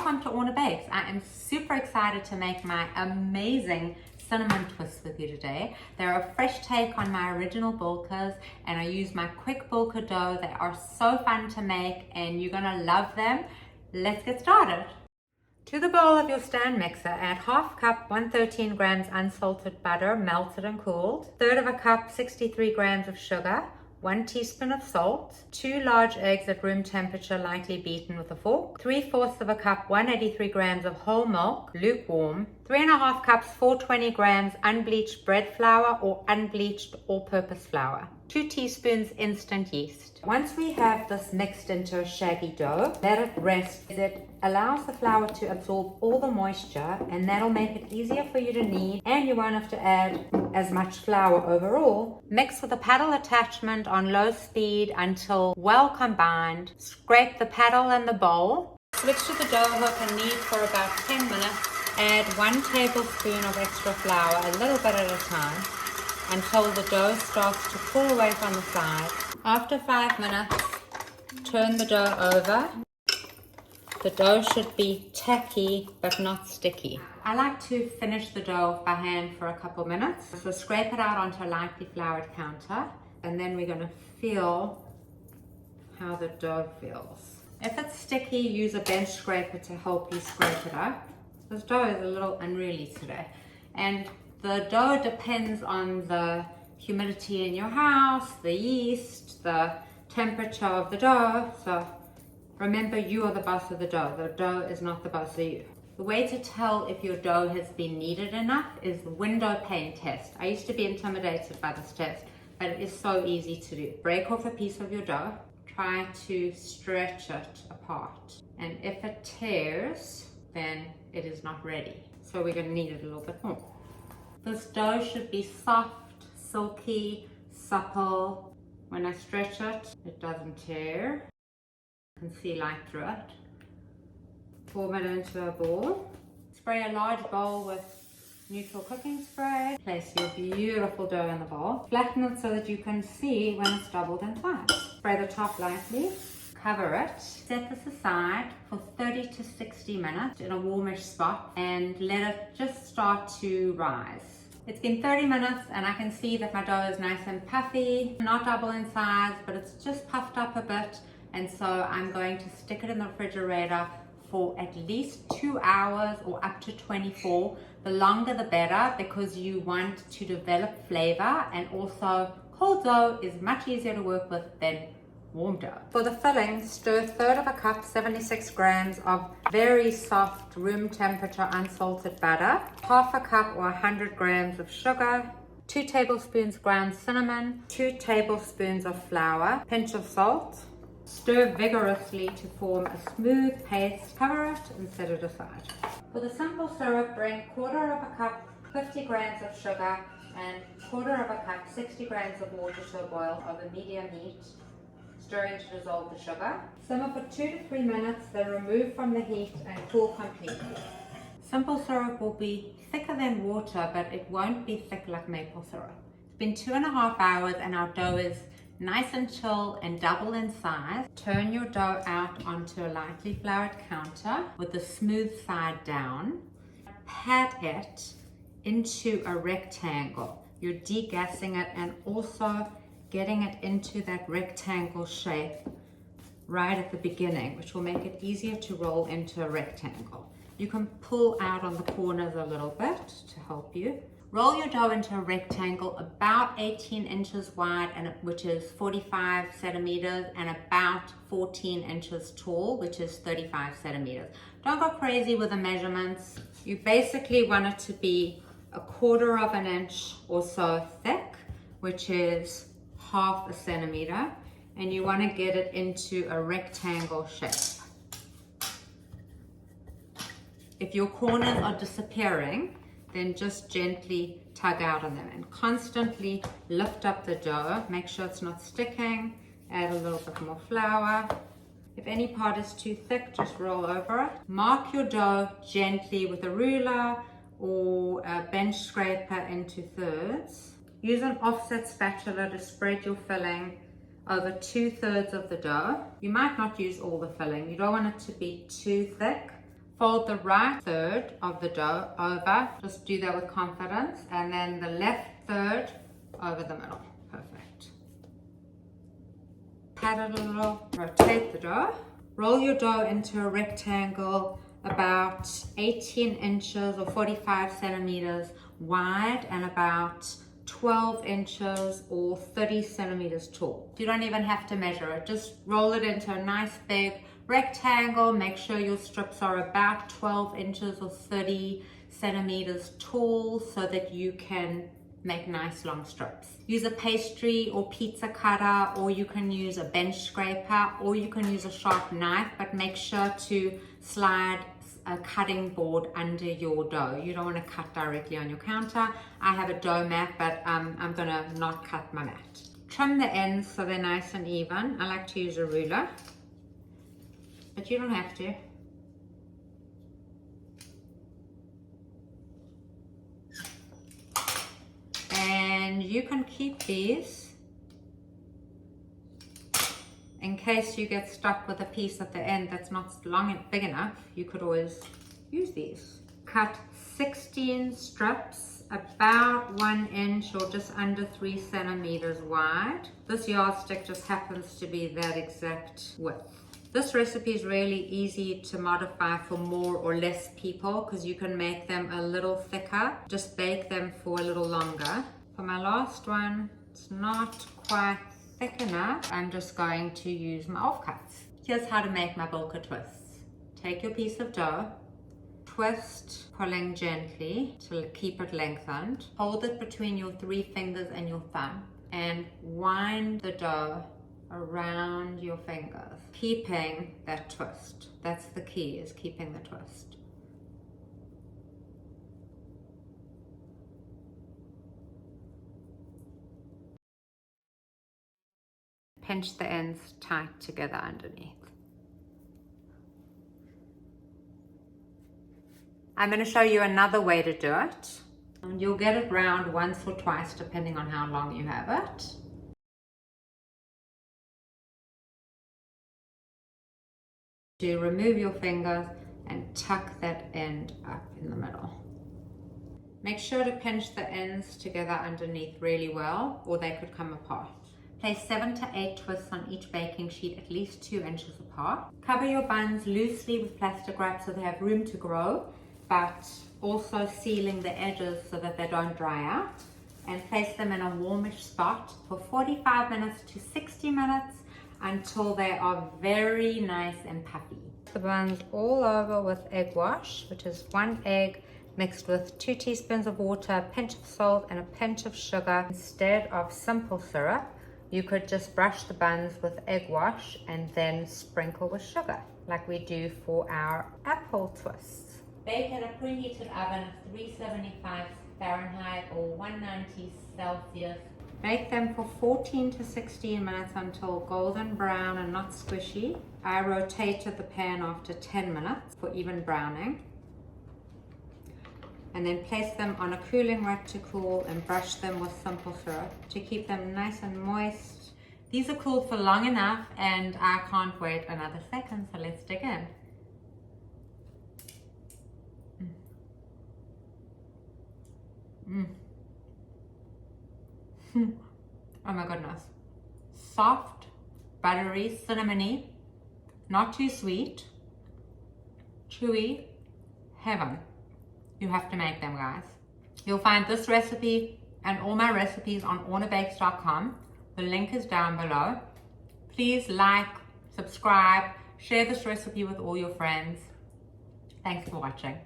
Welcome to OrnaBakes. I am super excited to make my amazing cinnamon twists with you today. They're a fresh take on my original bulkas, and I use my quick bulka dough. They are so fun to make and you're gonna love them. Let's get started. To the bowl of your stand mixer, add half cup 113 grams unsalted butter, melted and cooled, third of a cup 63 grams of sugar, 1 teaspoon of salt, 2 large eggs at room temperature lightly beaten with a fork, 3/4 of a cup 183 grams of whole milk, lukewarm, 3½ cups 420 grams unbleached bread flour or unbleached all-purpose flour, 2 teaspoons instant yeast. Once we have this mixed into a shaggy dough, let it rest. It allows the flour to absorb all the moisture, and that'll make it easier for you to knead, and you won't have to add as much flour overall. Mix with a paddle attachment on low speed until well combined. Scrape the paddle and the bowl. Switch to the dough hook and knead for about 10 minutes. Add 1 tablespoon of extra flour, a little bit at a time, until the dough starts to pull away from the side. After 5 minutes, turn the dough over. The dough should be tacky but not sticky. I like to finish the dough by hand for a couple minutes. So scrape it out onto a lightly floured counter, and then we're going to feel how the dough feels. If it's sticky, use a bench scraper to help you scrape it up. This dough is a little unruly today, and the dough depends on the humidity in your house, the yeast, the temperature of the dough. So remember, you are the boss of the dough. The dough is not the boss of you. The way to tell if your dough has been kneaded enough is the WINDOWPANE test. I used to be intimidated by this test, but it is so easy to do. Break off a piece of your dough, try to stretch it apart, and if it tears, then it is not ready. So we're going to knead it a little bit more. This dough should be soft, silky, supple. When I stretch it, it doesn't tear. You can see light through it. Form it into a ball. Spray a large bowl with neutral cooking spray. Place your beautiful dough in the bowl. Flatten it so that you can see when it's doubled in size. Spray the top lightly. Cover it. Set this aside for 30 to 60 minutes in a warmish spot and let it just start to rise. It's been 30 minutes and I can see that my dough is nice and puffy, not double in size, but it's just puffed up a bit. And so I'm going to stick it in the refrigerator for at least 2 hours or up to 24. The longer the better, because you want to develop flavor, and also cold dough is much easier to work with than warm dough. For the filling, stir 1/3 of a cup 76 grams of very soft room temperature unsalted butter, 1/2 cup or 100 grams of sugar, 2 tablespoons ground cinnamon, 2 tablespoons of flour, pinch of salt. Stir vigorously to form a smooth paste. Cover it and set it aside. For the simple syrup, bring 1/4 of a cup 50 grams of sugar and 1/4 of a cup 60 grams of water to a boil over medium heat, stirring to dissolve the sugar. Simmer for 2 to 3 minutes, then remove from the heat and cool completely. Simple syrup will be thicker than water, but it won't be thick like maple syrup. It's been 2.5 hours and our dough is nice and chill and double in size. Turn your dough out onto a lightly floured counter with the smooth side down. Pat it into a rectangle. You're degassing it and also getting it into that rectangle shape right at the beginning, which will make it easier to roll into a rectangle. You can pull out on the corners a little bit to help you. Roll your dough into a rectangle about 18 inches wide, which is 45 centimeters, and about 14 inches tall, which is 35 centimeters. Don't go crazy with the measurements. You basically want it to be 1/4 of an inch or so thick, which is 1/2 centimeter, and you want to get it into a rectangle shape. If your corners are disappearing, then just gently tug out on them and constantly lift up the dough. Make sure it's not sticking. Add a little bit more flour. If any part is too thick, just roll over it. Mark your dough gently with a ruler or a bench scraper into thirds. Use an offset spatula to spread your filling over 2/3 of the dough. You might not use all the filling. You don't want it to be too thick. Fold the right third of the dough over. Just do that with confidence. And then the left third over the middle. Perfect. Pat it a little, rotate the dough. Roll your dough into a rectangle about 18 inches or 45 centimeters wide and about 12 inches or 30 centimeters tall. You don't even have to measure it. Just roll it into a nice big rectangle. Make sure your strips are about 12 inches or 30 centimeters tall so that you can make nice long strips. Use a pastry or pizza cutter, or you can use a bench scraper, or you can use a sharp knife, but make sure to slide a cutting board under your dough. You don't want to cut directly on your counter. I have a dough mat, but I'm gonna not cut my mat. Trim the ends so they're nice and even. I like to use a ruler, but you don't have to. And you can keep these in case you get stuck with a piece at the end that's not big enough. You could always use these. Cut 16 strips about 1 inch or just under 3 centimeters wide. This yardstick just happens to be that exact width. This recipe is really easy to modify for more or less people because you can make them a little thicker. Just bake them for a little longer. For my last one, it's not quite thick enough. I'm just going to use my offcuts. Here's how to make my Bulka twists. Take your piece of dough, twist, pulling gently to keep it lengthened. Hold it between your 3 fingers and your thumb and wind the dough around your fingers, keeping that twist. That's the key, is keeping the twist. Pinch the ends tight together underneath. I'm going to show you another way to do it. And you'll get it round once or twice depending on how long you have it. To remove your fingers and tuck that end up in the middle. Make sure to pinch the ends together underneath really well, or they could come apart. Place 7 to 8 twists on each baking sheet at least 2 inches apart. Cover your buns loosely with plastic wrap so they have room to grow, but also sealing the edges so that they don't dry out. And place them in a warmish spot for 45 minutes to 60 minutes until they are very nice and puffy. The buns all over with egg wash, which is 1 egg mixed with 2 teaspoons of water, a pinch of salt, and a pinch of sugar. Instead of simple syrup, you could just brush the buns with egg wash and then sprinkle with sugar, like we do for our apple twists. Bake in a preheated oven of 375 Fahrenheit or 190 Celsius. Bake them for 14 to 16 minutes until golden brown and not squishy. I rotated the pan after 10 minutes for even browning. And then place them on a cooling rack to cool and brush them with simple syrup to keep them nice and moist. These are cooled for long enough and I can't wait another second, so let's dig in. Oh my goodness. Soft, buttery, cinnamony, not too sweet, chewy, heaven. You have to make them, guys. You'll find this recipe and all my recipes on OrnaBakes.com. The link is down below. Please like, subscribe, share this recipe with all your friends. Thanks for watching.